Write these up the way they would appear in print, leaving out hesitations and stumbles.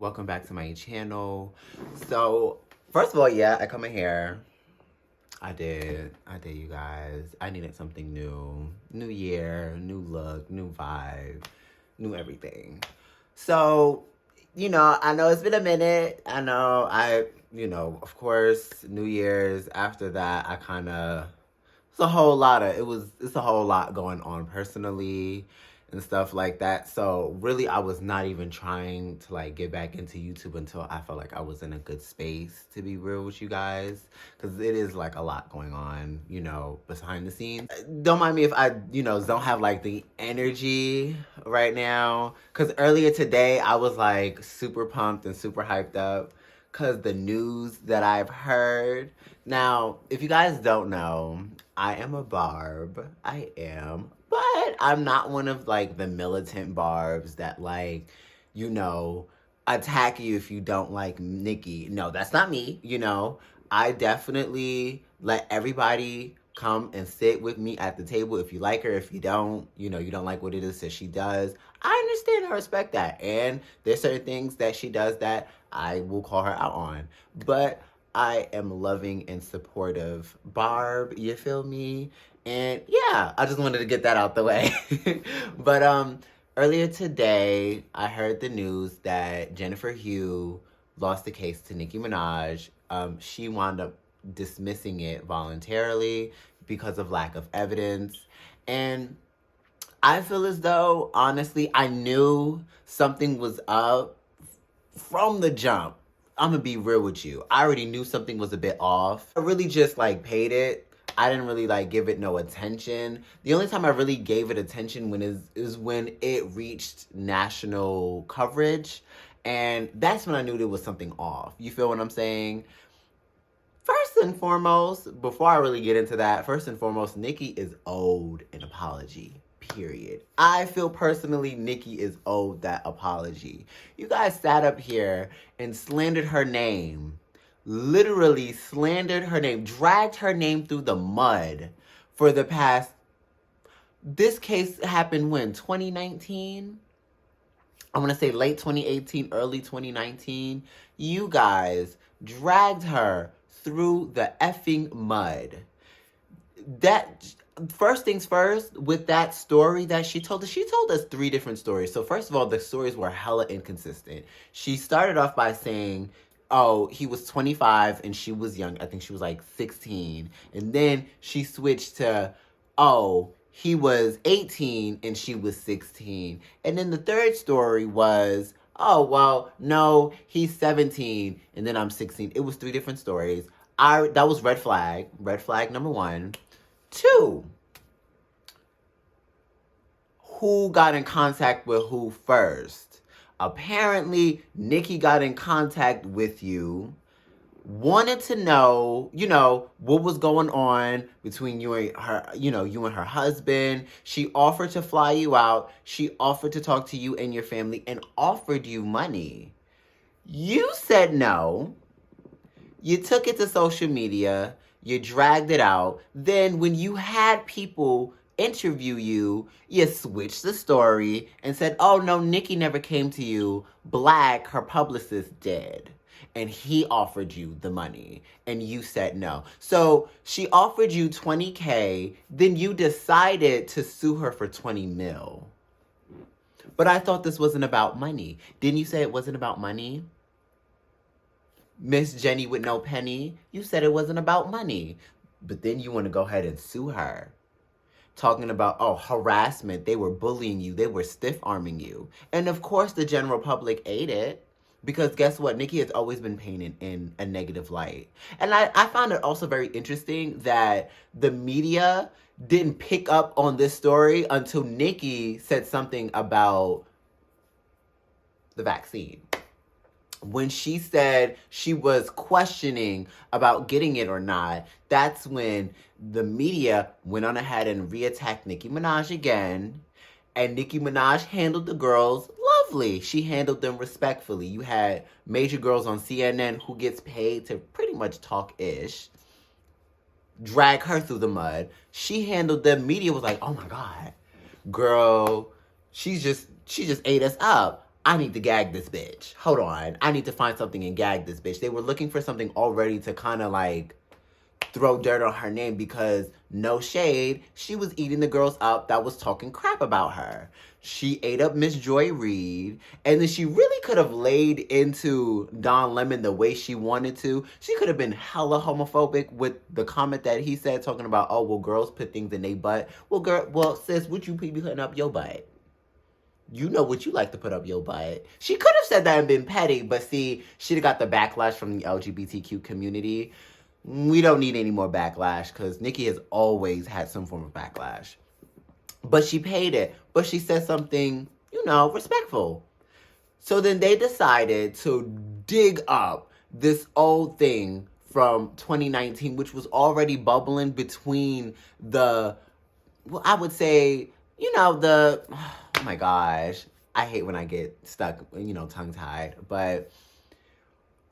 Welcome back to my channel. So, first of all, yeah, I cut my hair. I did, you guys. I needed something new. New year, new look, new vibe, new everything. So, I know it's been a minute. I know of course, New Year's, after that, it's a whole lot going on personally and stuff like that. So really I was not even trying to like get back into YouTube until I felt like I was in a good space, to be real with you guys, because it is like a lot going on, behind the scenes. Don't mind me if I, don't have like the energy right now, because earlier today I was like super pumped and super hyped up because the news that I've heard. Now, if you guys don't know, I am a barb. I am. But I'm not one of like the militant barbs that like, attack you if you don't like Nicki. No, that's not me, I definitely let everybody come and sit with me at the table. If you like her, if you don't, you don't like what it is that she does, I understand and respect that. And there's certain things that she does that I will call her out on. But I am loving and supportive Barb, you feel me? And yeah, I just wanted to get that out the way. But earlier today, I heard the news that Jennifer Hugh lost the case to Nicki Minaj. She wound up dismissing it voluntarily because of lack of evidence. And I feel as though, honestly, I knew something was up from the jump. I'm gonna be real with you. I already knew something was a bit off. I really just like paid it. I didn't really like give it no attention. The only time I really gave it attention is when it reached national coverage. And that's when I knew there was something off. You feel what I'm saying? First and foremost, before I really get into that, Nicki is owed an apology. Period. I feel personally Nicki is owed that apology. You guys sat up here and slandered her name. Literally slandered her name. Dragged her name through the mud for the past... This case happened when? 2019? I want to say late 2018, early 2019. You guys dragged her through the effing mud. That... First things first, with that story that she told us 3 different stories. So first of all, the stories were hella inconsistent. She started off by saying, oh, he was 25 and she was young. I think she was like 16. And then she switched to, oh, he was 18 and she was 16. And then the third story was, oh, well, no, he's 17 and then I'm 16. It was 3 different stories. That was red flag. Red flag number 1. 2, who got in contact with who first? Apparently, Nicki got in contact with you, wanted to know, what was going on between you and her, you and her husband. She offered to fly you out. She offered to talk to you and your family and offered you money. You said no. You took it to social media. You dragged it out. Then when you had people interview you, you switched the story and said, oh, no, Nicki never came to you. Black, her publicist, did. And he offered you the money. And you said no. So she offered you $20K. Then you decided to sue her for 20 mil. But I thought this wasn't about money. Didn't you say it wasn't about money? Miss Jenny with no penny, you said it wasn't about money. But then you want to go ahead and sue her. Talking about, oh, harassment. They were bullying you. They were stiff-arming you. And of course the general public ate it. Because guess what? Nicki has always been painted in a negative light. And I found it also very interesting that the media didn't pick up on this story until Nicki said something about the vaccine. When she said she was questioning about getting it or not, that's when the media went on ahead and reattacked Nicki Minaj again. And Nicki Minaj handled the girls lovely. She handled them respectfully. You had major girls on CNN who gets paid to pretty much talk-ish, drag her through the mud. She handled them. Media was like, oh my God, girl, she just ate us up. I need to gag this bitch. Hold on. I need to find something and gag this bitch. They were looking for something already to kind of like throw dirt on her name because, no shade, she was eating the girls up that was talking crap about her. She ate up Miss Joy Reid, and then she really could have laid into Don Lemon the way she wanted to. She could have been hella homophobic with the comment that he said, talking about, oh, well, girls put things in their butt. Well, sis, would you be putting up your butt? You know what you like to put up your butt. She could have said that and been petty, but see, she'd have got the backlash from the LGBTQ community. We don't need any more backlash because Nicki has always had some form of backlash. But she paid it. But she said something, respectful. So then they decided to dig up this old thing from 2019, which was already bubbling between I would say, oh my gosh. I hate when I get stuck, tongue-tied. But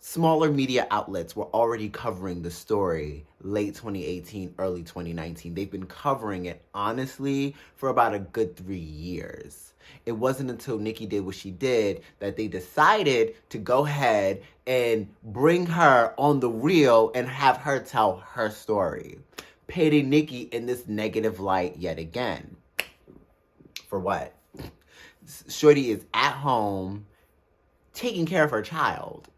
smaller media outlets were already covering the story late 2018, early 2019. They've been covering it, honestly, for about a good 3 years. It wasn't until Nicki did what she did that they decided to go ahead and bring her on the reel and have her tell her story. Painting Nicki in this negative light yet again. For what? Shorty is at home taking care of her child.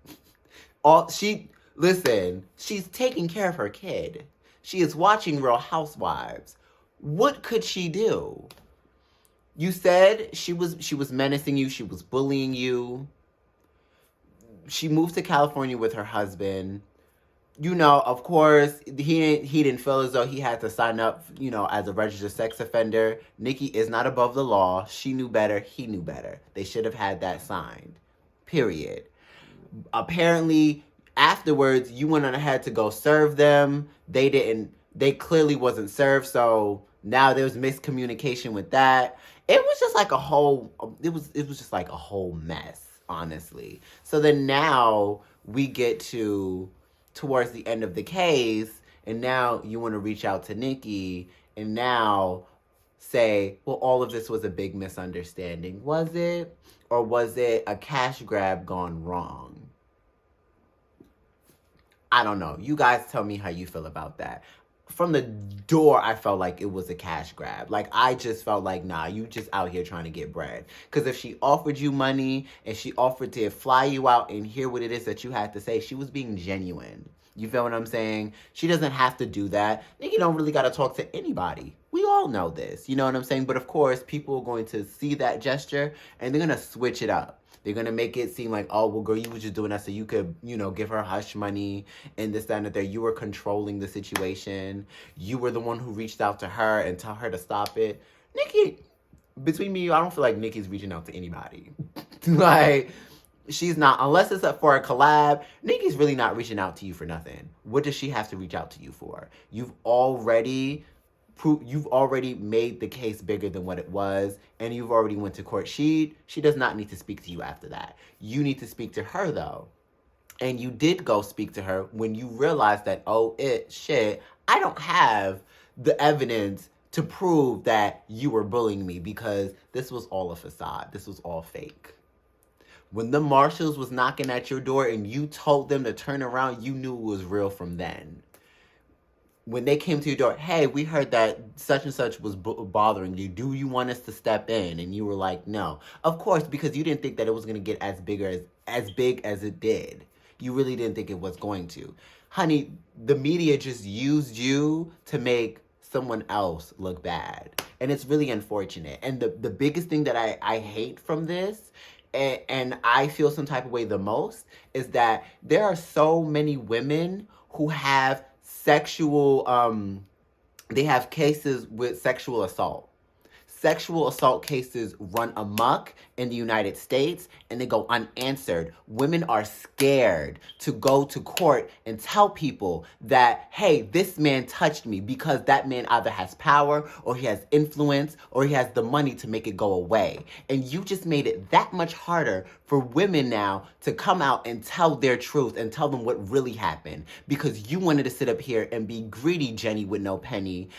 She's taking care of her kid. She is watching Real Housewives. What could she do? You said she was menacing you, she was bullying you. She moved to California with her husband. Of course, he didn't feel as though he had to sign up, as a registered sex offender. Nicki is not above the law. She knew better. He knew better. They should have had that signed. Period. Apparently, afterwards, you went on ahead to go serve them. They clearly wasn't served, so now there was miscommunication with that. It was just like it was just like a whole mess, honestly. So then now we get towards the end of the case, and now you want to reach out to Nicki and now say, well, all of this was a big misunderstanding. Was it? Or was it a cash grab gone wrong? I don't know. You guys tell me how you feel about that. From the door, I felt like it was a cash grab. Like, I just felt like, nah, you just out here trying to get bread. Because if she offered you money and she offered to fly you out and hear what it is that you had to say, she was being genuine. You feel what I'm saying? She doesn't have to do that. Nicki don't really got to talk to anybody. We all know this. You know what I'm saying? But of course, people are going to see that gesture and they're going to switch it up. They're going to make it seem like, oh, well, girl, you were just doing that so you could, give her hush money and this, that, and the third. You were controlling the situation. You were the one who reached out to her and tell her to stop it. Nicki, between me and you, I don't feel like Nicki's reaching out to anybody. Like, she's not, unless it's for a collab, Nicki's really not reaching out to you for nothing. What does she have to reach out to you for? You've already made the case bigger than what it was, and you've already went to court. She does not need to speak to you after that. You need to speak to her, though. And you did go speak to her when you realized that, I don't have the evidence to prove that you were bullying me because this was all a facade. This was all fake. When the marshals was knocking at your door and you told them to turn around, you knew it was real from then. When they came to your door, hey, we heard that such and such was bothering you. Do you want us to step in? And you were like, no. Of course, because you didn't think that it was going to get as big as it did. You really didn't think it was going to. Honey, the media just used you to make someone else look bad. And it's really unfortunate. And the biggest thing that I hate from this, and I feel some type of way the most, is that there are so many women who have they have cases with sexual assault. Sexual assault cases run amok in the United States and they go unanswered. Women are scared to go to court and tell people that, hey, this man touched me, because that man either has power or he has influence or he has the money to make it go away. And you just made it that much harder for women now to come out and tell their truth and tell them what really happened, because you wanted to sit up here and be greedy, Jenny with no penny,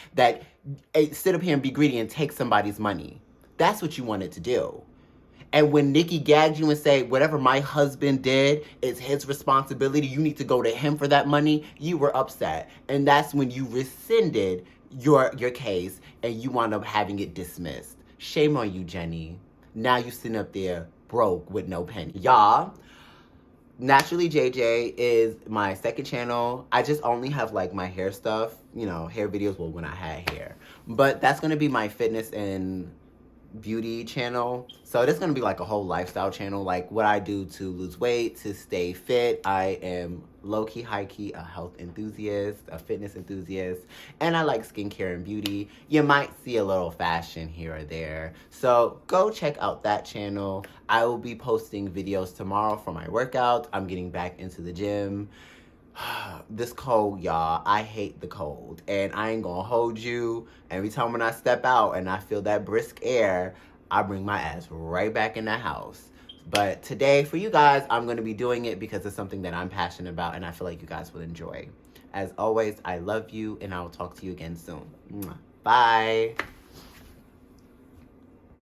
sit up here and be greedy and take somebody's money. That's what you wanted to do. And when Nicki gagged you and say, whatever my husband did is his responsibility, you need to go to him for that money, you were upset. And that's when you rescinded your case and you wound up having it dismissed. Shame on you, Jenny. Now you sitting up there broke with no penny. Y'all, Naturally JJ is my second channel. I just only have like my hair stuff, you know, hair videos, well, when I had hair. But that's going to be my fitness and beauty channel. So this is going to be like a whole lifestyle channel, like what I do to lose weight, to stay fit. I am low-key, high-key a health enthusiast, a fitness enthusiast, and I like skincare and beauty. You might see a little fashion here or there. So go check out that channel. I will be posting videos tomorrow for my workout. I'm getting back into the gym. This cold, y'all, I hate the cold, and I ain't gonna hold you. Every time when I step out and I feel that brisk air, I bring my ass right back in the house. But today, for you guys, I'm gonna be doing it because it's something that I'm passionate about and I feel like you guys will enjoy. As always, I love you, and I will talk to you again soon. Bye.